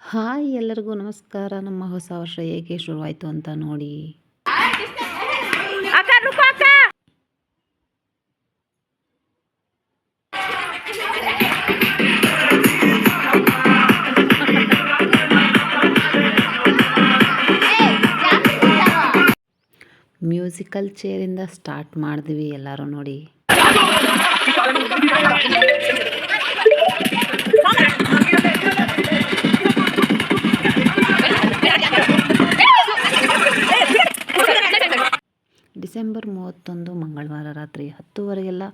Hi ಎಲ್ಲರಿಗೂ ನಮಸ್ಕಾರ. ನಮ್ಮ ಹೊಸ ವರ್ಷ ಹೇಗೆ ಶುರುವಾಯಿತು ಅಂತ ನೋಡಿ. ಮ್ಯೂಸಿಕಲ್ ಚೇರಿಂದ ಸ್ಟಾರ್ಟ್ ಮಾಡಿದ್ವಿ ಎಲ್ಲರೂ ನೋಡಿ. ಡಿಸೆಂಬರ್ 31 ಮಂಗಳವಾರ ರಾತ್ರಿ 10:30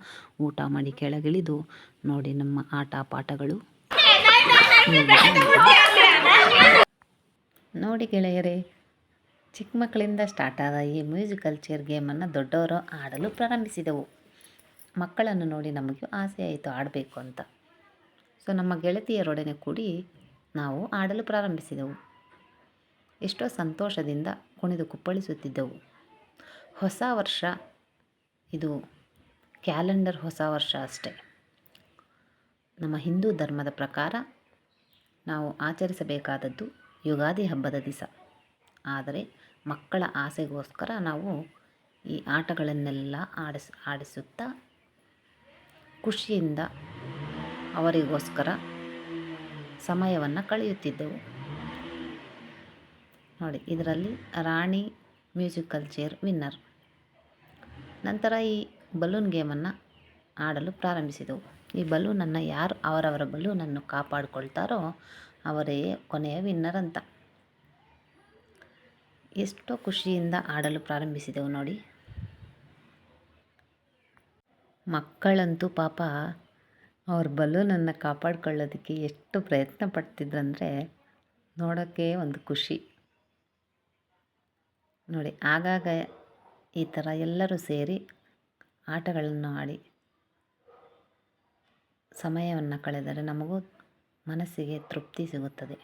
ಊಟ ಮಾಡಿ ಕೆಳಗಿಳಿದು ನೋಡಿ ನಮ್ಮ ಆಟ ಪಾಠಗಳು ನೋಡಿ ಗೆಳೆಯರೇ. ಚಿಕ್ಕ ಮಕ್ಕಳಿಂದ ಸ್ಟಾರ್ಟ್ ಆದ ಈ ಮ್ಯೂಸಿಕಲ್ ಚೇರ್ ಗೇಮನ್ನು ದೊಡ್ಡವರು ಆಡಲು ಪ್ರಾರಂಭಿಸಿದೆವು. ಮಕ್ಕಳನ್ನು ನೋಡಿ ನಮಗೂ ಆಸೆ ಆಯಿತು ಆಡಬೇಕು ಅಂತ. ಸೊ ನಮ್ಮ ಗೆಳತಿಯರೊಡನೆ ಕೂಡಿ ನಾವು ಆಡಲು ಪ್ರಾರಂಭಿಸಿದೆವು. ಎಷ್ಟೋ ಸಂತೋಷದಿಂದ ಕುಣಿದು ಕುಪ್ಪಳಿಸುತ್ತಿದ್ದೆವು. ಹೊಸ ವರ್ಷ ಇದು ಕ್ಯಾಲೆಂಡರ್ ಹೊಸ ವರ್ಷ ಅಷ್ಟೇ. ನಮ್ಮ ಹಿಂದೂ ಧರ್ಮದ ಪ್ರಕಾರ ನಾವು ಆಚರಿಸಬೇಕಾದದ್ದು ಯುಗಾದಿ ಹಬ್ಬದ ದಿವಸ. ಆದರೆ ಮಕ್ಕಳ ಆಸೆಗೋಸ್ಕರ ನಾವು ಈ ಆಟಗಳನ್ನೆಲ್ಲ ಆಡಿಸುತ್ತಾ ಖುಷಿಯಿಂದ ಅವರಿಗೋಸ್ಕರ ಸಮಯವನ್ನು ಕಳೆಯುತ್ತಿದ್ದೆವು ನೋಡಿ. ಇದರಲ್ಲಿ ರಾಣಿ ಮ್ಯೂಸಿಕಲ್ ಚೇರ್ ವಿನ್ನರ್. ನಂತರ ಈ ಬಲೂನ್ ಗೇಮನ್ನು ಆಡಲು ಪ್ರಾರಂಭಿಸಿದೆವು. ಈ ಬಲೂನನ್ನು ಯಾರು ಅವರವರ ಬಲೂನನ್ನು ಕಾಪಾಡಿಕೊಳ್ತಾರೋ ಅವರೇ ಕೊನೆಯ ವಿನ್ನರ್ ಅಂತ. ಎಷ್ಟೋ ಖುಷಿಯಿಂದ ಆಡಲು ಪ್ರಾರಂಭಿಸಿದೆವು ನೋಡಿ. ಮಕ್ಕಳಂತೂ ಪಾಪ ಅವ್ರ ಬಲೂನನ್ನು ಕಾಪಾಡಿಕೊಳ್ಳೋದಕ್ಕೆ ಎಷ್ಟು ಪ್ರಯತ್ನ ಪಡ್ತಿದ್ರಂದರೆ ನೋಡೋಕ್ಕೆ ಒಂದು ಖುಷಿ ನೋಡಿ. ಆಗಾಗ ಈ ಥರ ಎಲ್ಲರೂ ಸೇರಿ ಆಟಗಳನ್ನು ಆಡಿ ಸಮಯವನ್ನು ಕಳೆದರೆ ನಮಗೂ ಮನಸ್ಸಿಗೆ ತೃಪ್ತಿ ಸಿಗುತ್ತದೆ.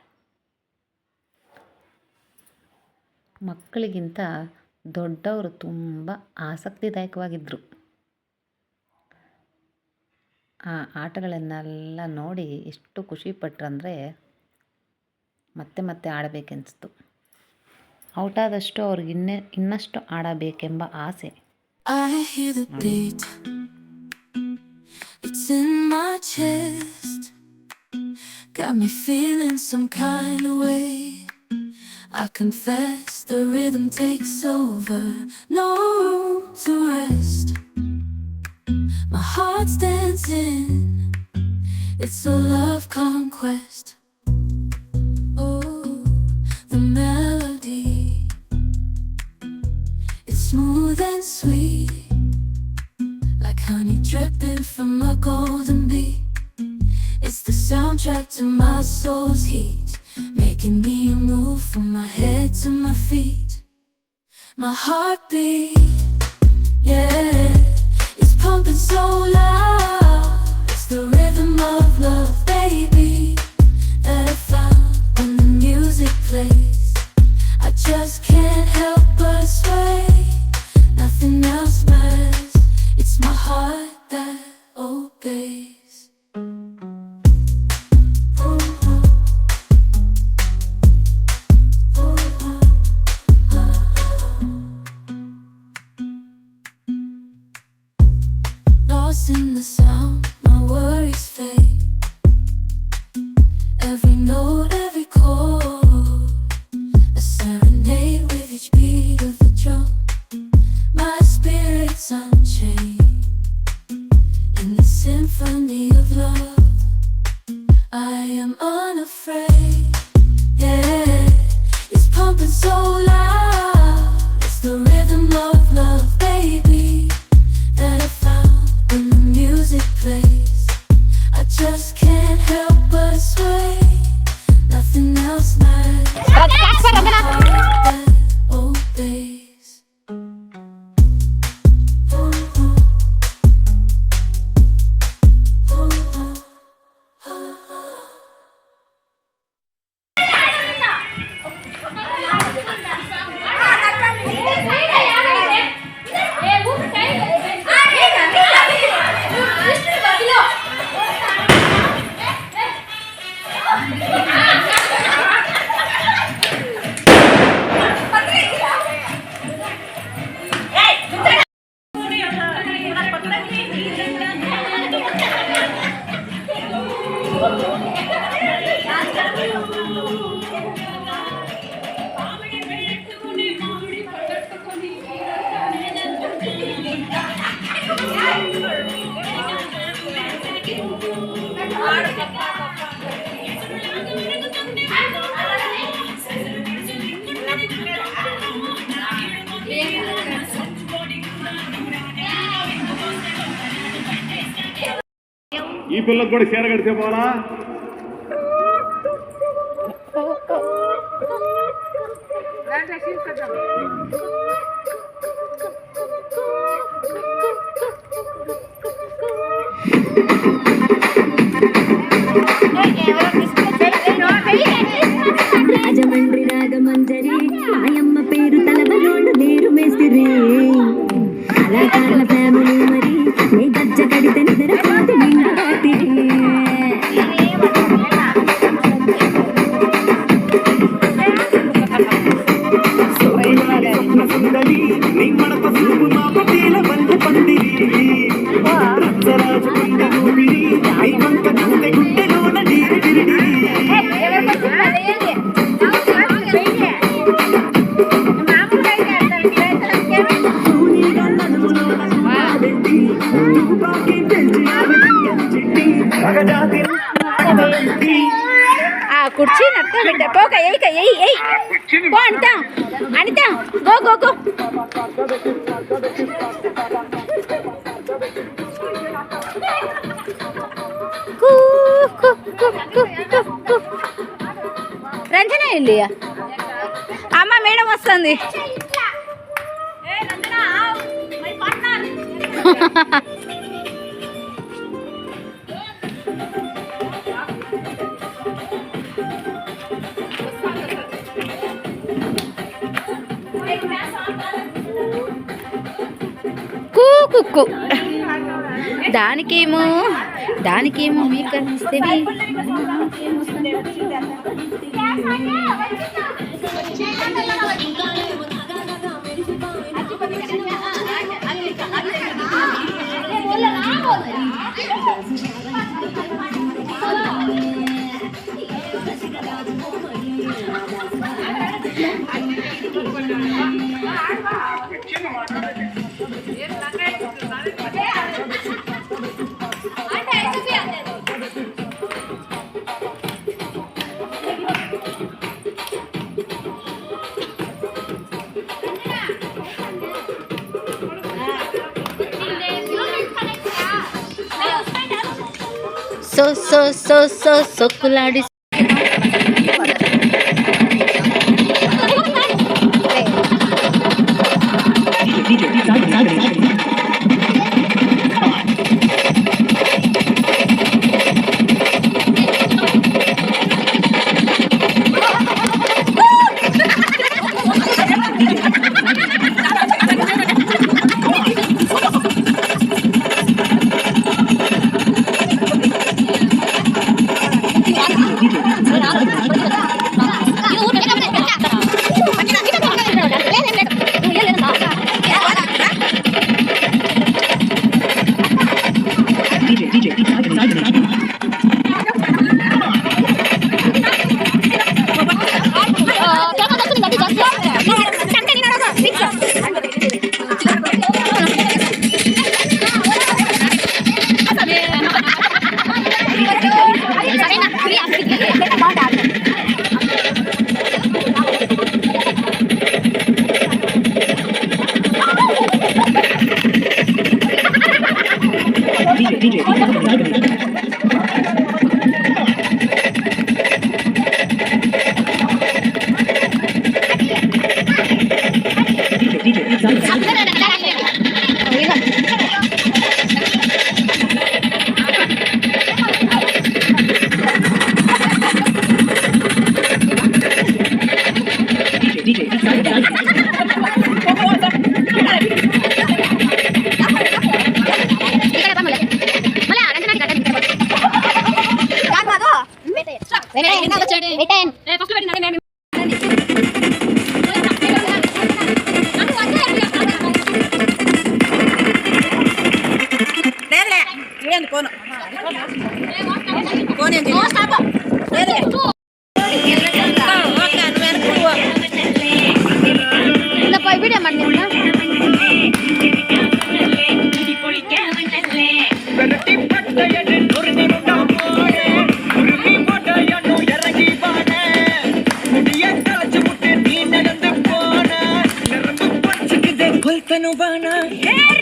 ಮಕ್ಕಳಿಗಿಂತ ದೊಡ್ಡವರು ತುಂಬ ಆಸಕ್ತಿದಾಯಕವಾಗಿದ್ದರು. ಆ ಆಟಗಳನ್ನೆಲ್ಲ ನೋಡಿ ಎಷ್ಟು ಖುಷಿಪಟ್ರಂದರೆ ಮತ್ತೆ ಮತ್ತೆ ಆಡಬೇಕೆನ್ನಿಸ್ತು. ಔಟ್ ಆದಷ್ಟು ಅವ್ರಿಗೆ ಇನ್ನಷ್ಟು ಆಡಬೇಕೆಂಬ ಆಸೆ. It's in my chest, got me feeling some kind of way. I confess the rhythm takes over, no room to rest. My heart's dancing, it's a love conquest. Oh, the melody, it's smooth and sweet, like honey dripping from a golden bee. It's the soundtrack to my soul's heat, making me move from my head to my feet. My heartbeat, yeah, it's pumping so loud. It's the rhythm of love, baby, that I found when the music plays. I just can't help but sway. Nothing else matters. It's my heart that obeys. Lost in the sound, my worries fade. Every note, every chord, a serenade with each beat of the drum. My spirit's unchained in the symphony of love. I am unafraid, yeah, it's pumping so loud. It's the rhythm of love, baby, that I found when the music plays. I just can't help but sway. Nothing else matters. That obeys. పిల్లలకు కూడా చీర కడితే పోలా. రాజమండ్రి రాగమంజరి ఆయమ్మ పేరు తలబలోళ్ళు మీరు మేస్తిరి కళాకారుల family మరి నీ గజ్జ కడితే నిద్రపోతు నిండాతిరి కుర్చీ నక్క బిడ్డ పోక ఏయిక ఏయ్ ఏయ్ పో Anitha Anitha go go go Ranjana వెళ్ళి అమ్మ మేడం వస్తుంది కుక్కు దానికేమో మీకు ఇస్తేవి సొక్కులాడి Hey,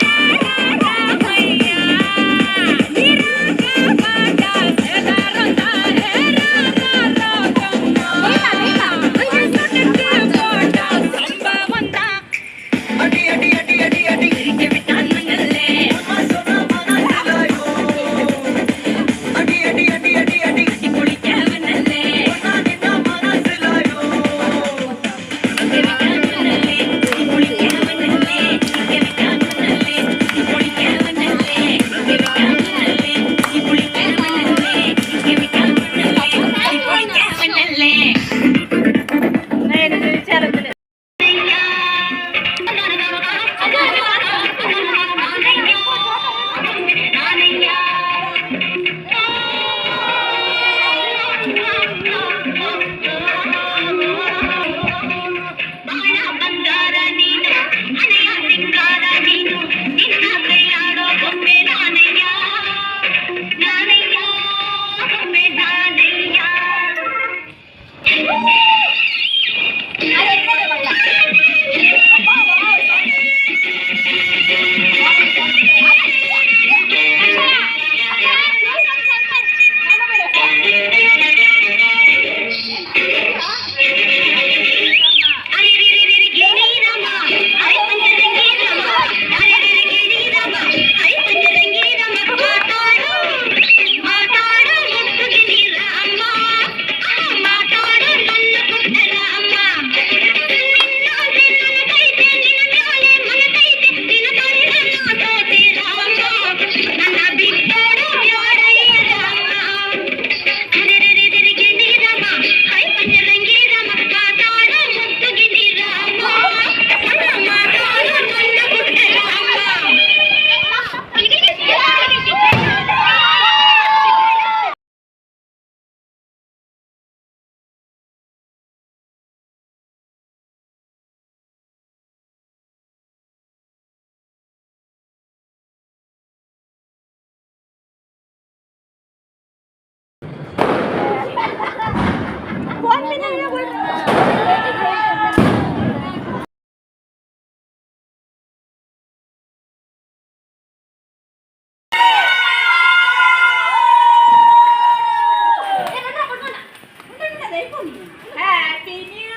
ಹ್ಯಾಪಿ ನ್ಯೂ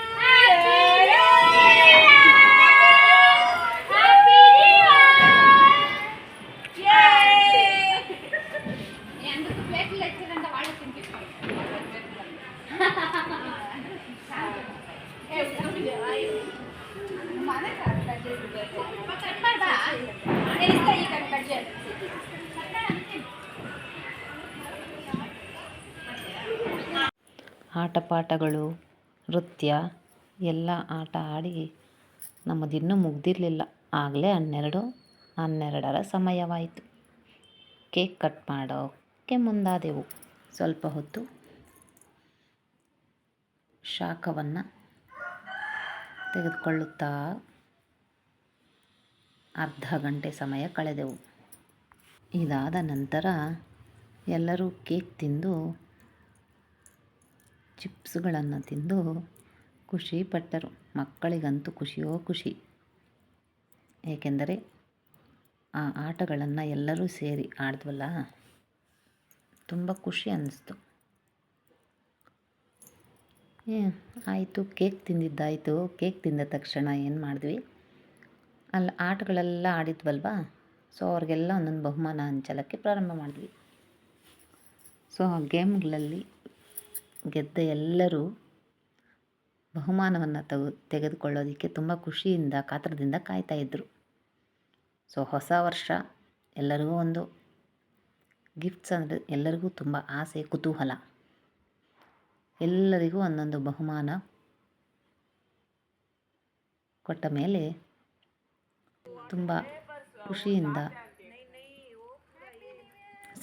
ಆಟಪಾಠಗಳು, ನೃತ್ಯ ಎಲ್ಲ ಆಟ ಆಡಿ ನಮ್ಮದಿನ್ನೂ ಮುಗ್ದಿರಲಿಲ್ಲ. ಆಗಲೇ 12:12ರ ಸಮಯವಾಯಿತು. ಕೇಕ್ ಕಟ್ ಮಾಡೋಕ್ಕೆ ಮುಂದಾದೆವು. ಸ್ವಲ್ಪ ಹೊತ್ತು ಶಾಖವನ್ನು ತೆಗೆದುಕೊಳ್ಳುತ್ತಾ ಅರ್ಧ ಗಂಟೆ ಸಮಯ ಕಳೆದೆವು. ಇದಾದ ನಂತರ ಎಲ್ಲರೂ ಕೇಕ್ ತಿಂದು ಚಿಪ್ಸ್ಗಳನ್ನು ತಿಂದು ಖುಷಿಪಟ್ಟರು. ಮಕ್ಕಳಿಗಂತೂ ಖುಷಿಯೋ ಖುಷಿ. ಏಕೆಂದರೆ ಆ ಆಟಗಳನ್ನು ಎಲ್ಲರೂ ಸೇರಿ ಆಡಿದ್ವಲ್ಲ, ತುಂಬ ಖುಷಿ ಅನ್ನಿಸ್ತು. ಆಯಿತು, ಕೇಕ್ ತಿಂದಿದ್ದಾಯಿತು. ಕೇಕ್ ತಿಂದ ತಕ್ಷಣ ಏನು ಮಾಡಿದ್ವಿ, ಅಲ್ಲಿ ಆಟಗಳೆಲ್ಲ ಆಡಿದ್ವಲ್ವ, ಸೊ ಅವ್ರಿಗೆಲ್ಲ ಒಂದೊಂದು ಬಹುಮಾನ ಹಂಚಲಕ್ಕೆ ಪ್ರಾರಂಭ ಮಾಡಿದ್ವಿ. ಸೊ ಆ ಗೇಮ್ಗಳಲ್ಲಿ ಗೆದ್ದ ಎಲ್ಲರೂ ಬಹುಮಾನವನ್ನು ತೆಗೆದುಕೊಳ್ಳೋದಕ್ಕೆ ತುಂಬ ಖುಷಿಯಿಂದ ಕಾತರದಿಂದ ಕಾಯ್ತಾಯಿದ್ರು. ಸೊ ಹೊಸ ವರ್ಷ ಎಲ್ಲರಿಗೂ ಒಂದು ಗಿಫ್ಟ್ಸ್ ಅಂದರೆ ಎಲ್ಲರಿಗೂ ತುಂಬ ಆಸೆ, ಕುತೂಹಲ. ಎಲ್ಲರಿಗೂ ಒಂದೊಂದು ಬಹುಮಾನ ಕೊಟ್ಟ ಮೇಲೆ ತುಂಬ ಖುಷಿಯಿಂದ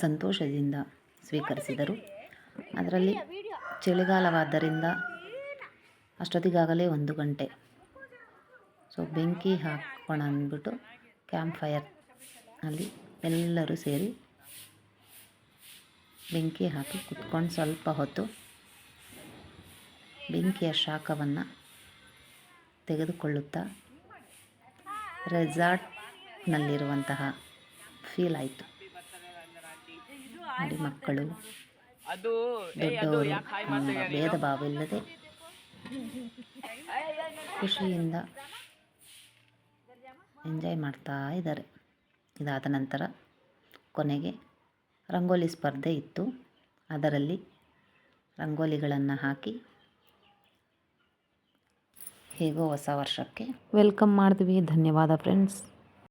ಸಂತೋಷದಿಂದ ಸ್ವೀಕರಿಸಿದರು. ಅದರಲ್ಲಿ ಚಳಿಗಾಲವಾದ್ದರಿಂದ ಅಷ್ಟೊತ್ತಿಗಾಗಲೇ 1 ಗಂಟೆ. ಸೊ ಬೆಂಕಿ ಹಾಕೋಣ ಅಂದ್ಬಿಟ್ಟು ಕ್ಯಾಂಪ್ ಫೈರ್ ಅಲ್ಲಿ ಎಲ್ಲರೂ ಸೇರಿ ಬೆಂಕಿ ಹಾಕಿ ಕುತ್ಕೊಂಡು ಸ್ವಲ್ಪ ಹೊತ್ತು ಬೆಂಕಿಯ ಶಾಖವನ್ನು ತೆಗೆದುಕೊಳ್ಳುತ್ತಾ ರೆಸಾರ್ಟ್ನಲ್ಲಿರುವಂತಹ ಫೀಲ್ ಆಯಿತು. ನೋಡಿ, ಮಕ್ಕಳು ದೊಡ್ಡವರು ಭೇದ ಭಾವ ಇಲ್ಲದೆ ಖುಷಿಯಿಂದ ಎಂಜಾಯ್ ಮಾಡ್ತಾ ಇದ್ದಾರೆ. ಇದಾದ ನಂತರ ಕೊನೆಗೆ ರಂಗೋಲಿ ಸ್ಪರ್ಧೆ ಇತ್ತು. ಅದರಲ್ಲಿ ರಂಗೋಲಿಗಳನ್ನು ಹಾಕಿ ಹೇಗೋ ಹೊಸ ವರ್ಷಕ್ಕೆ ವೆಲ್ಕಮ್ ಮಾಡಿದ್ವಿ. ಧನ್ಯವಾದ ಫ್ರೆಂಡ್ಸ್.